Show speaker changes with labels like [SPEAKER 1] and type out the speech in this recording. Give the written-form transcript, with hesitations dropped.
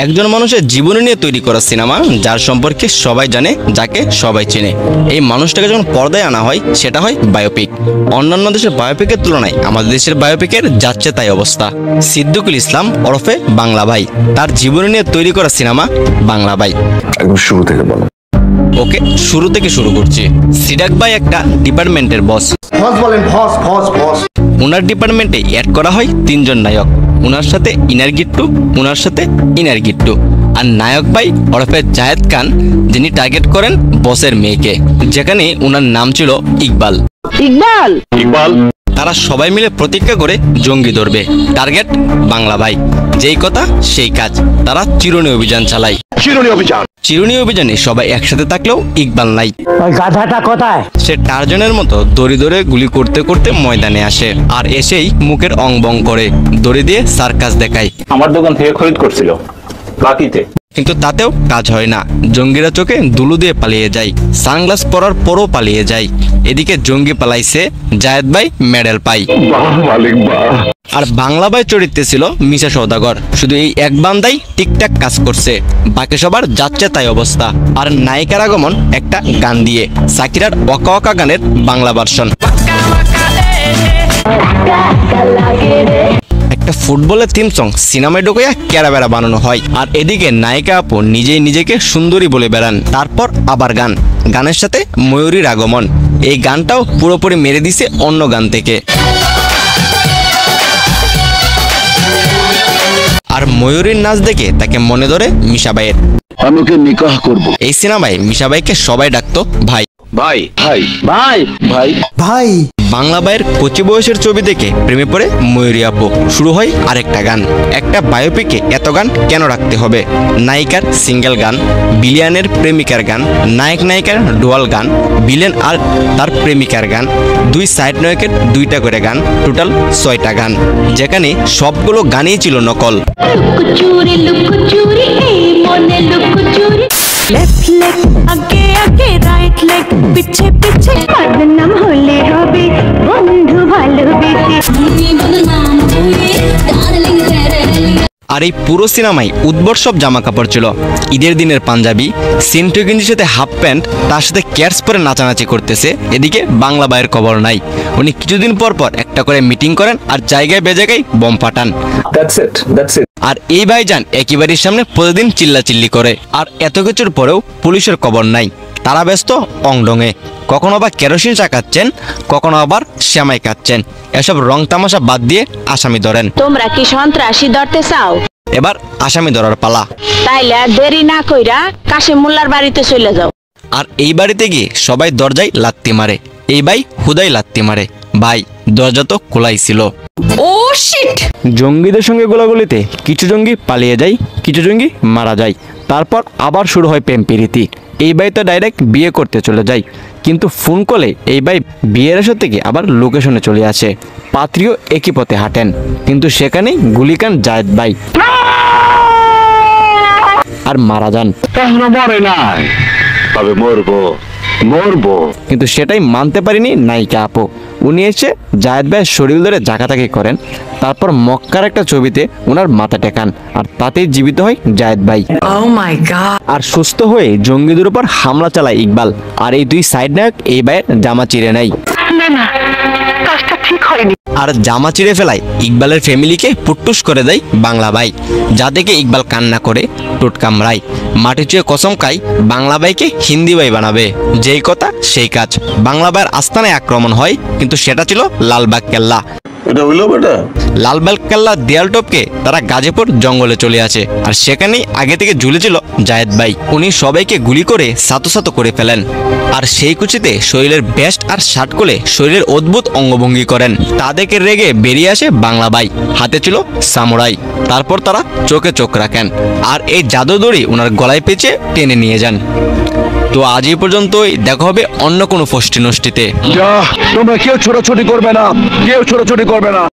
[SPEAKER 1] একজন মানুষের জীবনী নিয়ে তৈরি করা সিনেমা, যার সম্পর্কে সবাই জানে, যাকে সবাই চেনে। এই মানুষটাকে যখন পর্দায় আনা হয় সেটা হয় বায়োপিক। অন্যান্য দেশের বায়োপিকের তুলনায় আমাদের দেশের বায়োপিকের যাচ্ছে তাই অবস্থা। সিদ্দিকুল ইসলাম ওরফে বাংলা ভাই, তার জীবনী নিয়ে তৈরি করা সিনেমা বাংলা ভাই।
[SPEAKER 2] একদম শুরু থেকে বলো।
[SPEAKER 1] ওকে, শুরু থেকে শুরু করছি। সিদ্দিক ভাই একটা ডিপার্টমেন্টের বস। ওনার ডিপার্টমেন্টে অ্যাড করা হয় 3 জন নায়ক। ওনার সাথে ইনার গিট্টু, ওনার সাথে ইনার গিট্টু, আর নায়ক ভাই ওরফে জায়েদ খান, যিনি টার্গেট করেন বসের মেয়েকে, যেখানে ওনার নাম ছিল ইকবাল।
[SPEAKER 3] ইকবাল
[SPEAKER 2] ইকবাল
[SPEAKER 1] তারা সবাই মিলে প্রতিজ্ঞা করে জঙ্গি ধরবে। টার্গেট বাংলা ভাই, যেই কথা সেই কাজ। তারা চিরুনি অভিযান চালায়। চিরুনি অভিযানে সবাই একসাথে থাকলেও ইকবাল নাই।
[SPEAKER 3] ওই গাধাটা কোথায়?
[SPEAKER 1] সে টার্জনের মতো দড়ি ধরে গুলি করতে করতে ময়দানে আসে, আর এসেই মুখের অংবং করে দড়ি দিয়ে সার্কাস দেখায়।
[SPEAKER 4] আমার দোকান থেকে খরিদ করছিল বাকিতে,
[SPEAKER 1] কিন্তু তাতেও কাজ হয় না। জঙ্গিরা চোখে দুলু দিয়ে পালিয়ে যায়, সানগ্লাস পরার পরও পালিয়ে যায়। এদিকে জঙ্গি পালাইছে, জায়েদ ভাই মেডেল পাই। আর বাংলা ভাই চরিত্রে ছিল মিশা সওদাগর। শুধু এই এক বান্দাই ঠিকঠাক কাজ করছে, বাকি সবার যাচ্ছে তাই অবস্থা। আর নায়িকার আগমন একটা গান দিয়ে, সাকিরার ওয়াকা ওয়াকা গানের বাংলা ভার্সন। একটা ফুটবলের থিম সং সিনেমায় ঢুকিয়া ক্যারাবেরা বানানো হয়। আর এদিকে নায়িকা আপু নিজেই নিজেকে সুন্দরী বলে বেড়ান। তারপর আবার গান, গানের সাথে ময়ূরীর আগমন। এই গানটাও পুরোপুরি মেরে দিছে অন্য গান থেকে। আর ময়ূরীর নাচ দেখে তাকে মনে ধরে মিশা ভাইয়ের।
[SPEAKER 2] আমি ওকে নিকাহ করব।
[SPEAKER 1] এই সিনেমায় মিশা ভাইকে সবাই ডাকতো ভাই।
[SPEAKER 2] ভাই ভাই ভাই ভাই
[SPEAKER 3] ভাই
[SPEAKER 1] বাংলা ভাইয়ের কচি বয়সের ছবি দেখে প্রেমে পড়ে ময়ূরী আপু। শুরু হয় আরেকটা গান। একটা বায়োপিকে এত গান কেন রাখতে হবে? নায়িকার সিঙ্গেল গান, বিলিয়নের প্রেমিকার গান, নায়ক নায়িকার ডুয়াল গান, বিলেন আর তার প্রেমিকার গান, 2 সাইড নায়কের 2টা করে গান, টোটাল 6টা গান, যেখানে সবগুলো গানই ছিল নকল।
[SPEAKER 5] लेफ्ट लेग आगे आगे राइट लेग पीछे पीछे बदनाम होले रबे बंधु ভালোবেসে বদনাম হয়ে ডার্লিং রে।
[SPEAKER 1] আর এই পুরো সিনেমায় উদ্ভট জামা কাপড় ছিল। ঈদের দিনের পাঞ্জাবি, সিন্টু গেঞ্জির সাথে হাফ প্যান্ট, তার সাথে ক্যাটস পরে নাচানাচি করতেছে। এদিকে বাংলা ভাইয়ের খবর নাই। উনি কিছুদিন পর পর একটা করে মিটিং করেন আর জায়গায় বেজায়গায় বম ফাটান। আর এই ভাইজান একেবারের সামনে প্রতিদিন চিল্লাচিল্লি করে। আর এত কিছুর পরেও পুলিশের খবর নাই। তারা ব্যস্ত অংডঙে, কখনো আবার কেরোসিন চাকাচ্ছেন, কখনো আবার শ্যামাই কাচ্ছেন। এসব রং তামাশা বাদ দিয়ে আসামি ধরেন।
[SPEAKER 6] তোমরা কি সন্ত্রাসী ধরতে চাও?
[SPEAKER 1] এবার আসামি ধরার পালা।
[SPEAKER 6] তাইলে আর দেরি না কইরা কাশিম মোল্লার বাড়িতে চলে যাও।
[SPEAKER 1] আর এই বাড়িতে গিয়ে সবাই দরজায় লাত্তি মারে। এই ভাই হুদাই লাত্তি মারে। ভাই দরজা তো খোলাই ছিল।
[SPEAKER 5] ও শিট!
[SPEAKER 1] জঙ্গিদের সঙ্গে গোলাগুলিতে কিছু জঙ্গি পালিয়ে যায়, কিছু জঙ্গি মারা যায়। তারপর আবার শুরু হয় প্রেম প্রীতি। এই ভাই তো ডাইরেক্ট বিয়ে করতে চলে যায়, কিন্তু ফোন কলে এই ভাই বিয়ের আসর থেকে আবার লোকেশনে চলে আসে। পাত্রীও একই পথে হাঁটেন, কিন্তু সেখানেই গুলিকান জায়েদ ভাই আর মারা যান।
[SPEAKER 2] মরে নাই, তবে মরবো।
[SPEAKER 1] কিন্তু সেটাই মানতে পারিনি নায়িকা আপু। উনি এসে জায়েদ ভাইয়ের শরীর ধরে ঝাঁকাঝাঁকি করেন। তারপর মক্কার একটা ছবিতে ওনার মাথা টেকান, আর তাতেই জীবিত হয় জায়েদ ভাই। আর সুস্থ হয়ে জঙ্গিদের উপর হামলা চালায় ইকবাল। আর এই 2 সাইড নায়ক এই ভাইয়ের জামা চিরে নেয়। আর জামা চিরে ফেলায় ইকবালের ফ্যামিলিকে পুট্টুস করে দেয় বাংলা ভাই, যা দেখে ইকবাল কান্না করে টুট কামড়ায়। মাটি চুয়ে কসম খায় বাংলা ভাইকে হিন্দি ভাই বানাবে। যেই কথা সেই কাজ। বাংলা ভাইয়ের আস্তানায় আক্রমণ হয়, কিন্তু সেটা ছিল লালবাগ কেল্লা। লালবাগ কেল্লা দেয়াল টপকে তারা গাজীপুর জঙ্গলে চলে আসে। আর সেখানেই আগে থেকে ঝুলেছিল জায়েদ ভাই। উনি সবাইকে গুলি করে সাতো সাতো করে ফেলেন। আর সেই কুচিতে শরীরের ভেস্ট আর শার্ট খুলে শরীরের অদ্ভুত অঙ্গভঙ্গি করেন। তা দেখে রেগে বেরিয়ে আসে বাংলা ভাই, হাতে ছিল সামুরাই। তারপর তারা চোখে চোখ রাখেন, আর এই জাদু দড়ি ওনার গলায় পেঁচে টেনে নিয়ে যান। তো আজ এই পর্যন্তই। দেখা হবে অন্য কোনো ফষ্টি নষ্টিতে।
[SPEAKER 2] তোমরা কেউ ছোটাছুটি করবে না।